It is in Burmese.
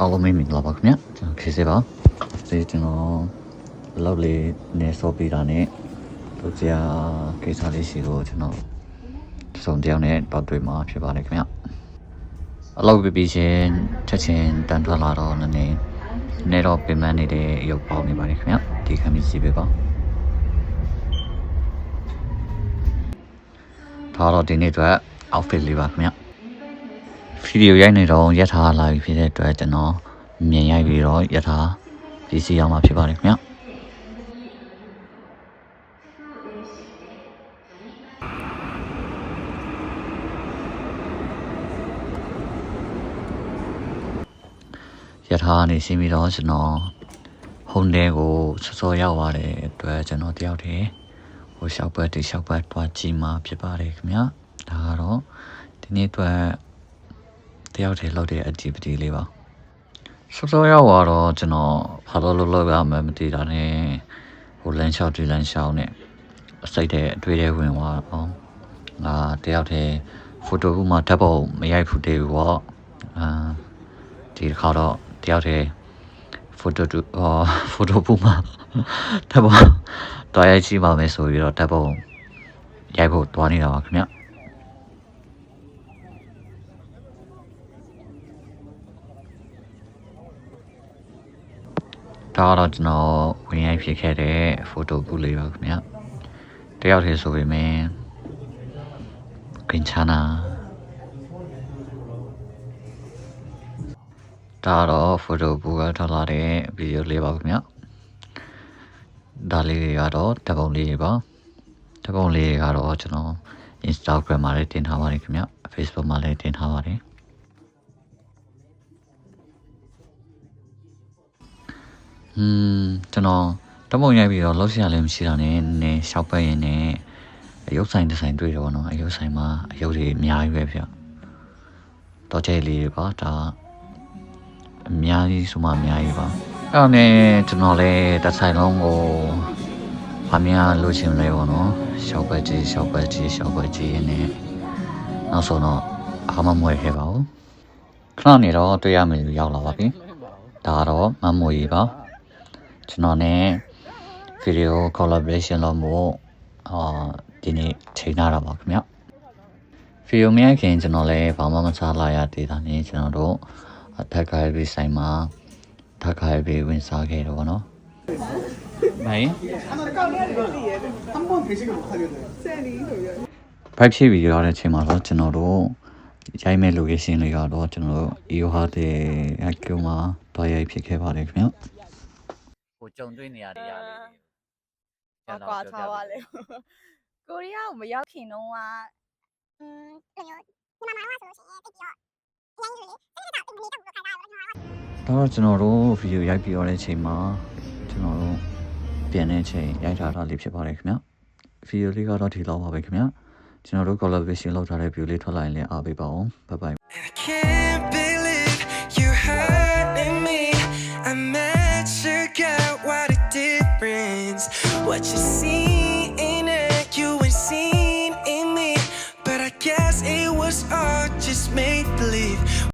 အားလုံးမင်္ဂလာပါခင်ဗျကျွန်တော်ခေစေပါဒီကျွန်တော်လောက်လေးနေစောပြီးတာနဲ့တို့ကြာကိစ္စလေးရှိလို့ကျွန်တော်စုံတယောက်နဲ့ပတ်တွေ့မှာဖြစ်ပါတယ်ခင်ဗျအလောက်ပြီးချင်းချက်ချင်းတန်ထွက်လာတော့နည်းနည်းတော့ပြင်ပန်းနေတဲ့ရုပ်ပေါင်းနေပါတယ်ခင်ဗျဒီခံပြီးစီးပေးပါဒါတော့ဒီနေ့အတွက် outfit လေးပါခင်ဗျဗီဒီယိုရိုက်နေတော့ရထားလာပြီဖြစ်တဲ့အတွက်ကျွန်တော်မြင်ရိုက်ပြီးတော့ရထားပြည်စီအောင်မှာဖြစ်ပါတယ်ခင်ဗျရထားနေရှင်းပြီးတော့ကျွန်တော်ဟုန်တဲကိုစောရောက်သွားတဲ့အတွက်ကျွန်တော်တယောက်တည်းဟိုရှောက်ပတ်တွားကြည့်မှာဖြစ်ပါတယ်ခင်ဗျဒါကတော့ဒီနေ့အတွက်တယောက်တည်းလုပ်တဲ့ activity လေးပါစောရောက်သွားတော့ကျွန်တော်ဘာလို့လုပ်ရမှမသိတာနဲ့ဟိုလမ်းလျှောက်နဲ့အစိတ်တဲ့အတွေ့အကြုံဝင်သွားအောင်ငါတယောက်တည်းဖိုတိုဘူးမှာဓာတ်ပုံမရိုက်ဘူးသေးဘူးပေါ့ဒီတစ်ခါတော့တယောက်တည်းဖိုတိုဘူးမှာဓာတ်ပုံတွားရိုက်ကြည့်ပါမယ်ဆိုပြီးတော့ဓာတ်ပုံရိုက်ဖို့တွားနေတာပါခင်ဗျဒါတော့ကျွန်တော်ဝင်ရိုက်ဖြစ်ခဲ့တဲ့ဖိုတိုဘူးလေးပါခင်ဗျတယောက်တည်းဆိုပေမဲ့ကင်ချာနာဒါတော့ဖိုတိုဘူးကထွက်လာတဲ့ဗီဒီယိုလေးပါခင်ဗျဒါလေးတွေကတော့ဓာတ်ပုံလေးတွေပါဓာတ်ပုံလေးတွေကတော့ကျွန်တော် Instagram မှာလည်းတင်ထားပါတယ်ခင်ဗျ Facebook မှာလည်းတင်ထားပါတယ်ကျွန်တော်ဓာတ်ပုံရိုက်ပြီးတော့လောက်ရှာလည်းမရှိတာနဲ့နည်းရှောက်ပတ်ရင်နဲ့အယုတ်ဆိုင်တစ်ဆိုင်တွေ့တော့နော်အယုတ်ဆိုင်မှာအယုတ်တွေအများကြီးပဲဗျတော့ကျဲလေးတွေပါဒါအများကြီးဆိုမှအများကြီးပါအဲ့တော့ねကျွန်တော်လည်းတစ်ဆိုင်လုံးကိုဘာများလို့ချင်လဲပေါ့နော်ရှောက်ပတ်ကြီးနဲ့နောက်ဆုံးတော့အားမမွေခဲ့ပါဘူးခဏနေတော့တွေ့ရမယ်လို့ရောက်လာပါပြီဒါတော့မမွေပါကျွန်တော်နဲ့ video collaboration လုပ်ဖို့ဒီနေ့ချိန်လာတာပါခင်ဗျဗီဒီယိုမရိုက်ခင်ကျွန်တော်လည်းဘာမှမစားလာရသေးတာနဲ့ကျွန်တော်တို့ဓာတ်ကားပြီးဆိုင်မှာဓာတ်ကားပြီးဝင်စားခဲ့တော့ဗောနော်ဘယ်ဘိုက်ဖြစ်ပြီးရတဲ့အချိန်မှာတော့ကျွန်တော်တို့ရိုက်မဲ့ location လေးကတော့ကျွန်တော်တို့ EOHA တဲ့အကူမှာတွားရိုက်ဖြစ်ခဲ့ပါတယ်ခင်ဗျဟိုကြုံတွေ့နေရတဲ့ຢာလေးကွာထားပါလေကိုရီးယားကိုမရောက်ခင်တော့ဒီမှာမှာဆိုလို့ရှိရင်တိတ်ပြီးတော့အရင်ကလေးတိတ်တိတ်တောက်တိတ်တောက်ပြီးခိုင်းတာတော့ကျွန်တော်တို့ဗီဒီယိုရိုက်ပြီးရတဲ့အချိန်မှာကျွန်တော်တို့ပြန်တဲ့အချိန်ရိုက်ထားတာလေးဖြစ်ပါတယ်ခင်ဗျဗီဒီယိုလေးကတော့ဒီလောက်ပါပဲခင်ဗျကျွန်တော်တို့ collaboration လုပ်ထားတဲ့ view လေးထွက်လာရင်လည်းအားပေးပါအောင် bye bye I can't believe you hurting me I met you got what a difference what you see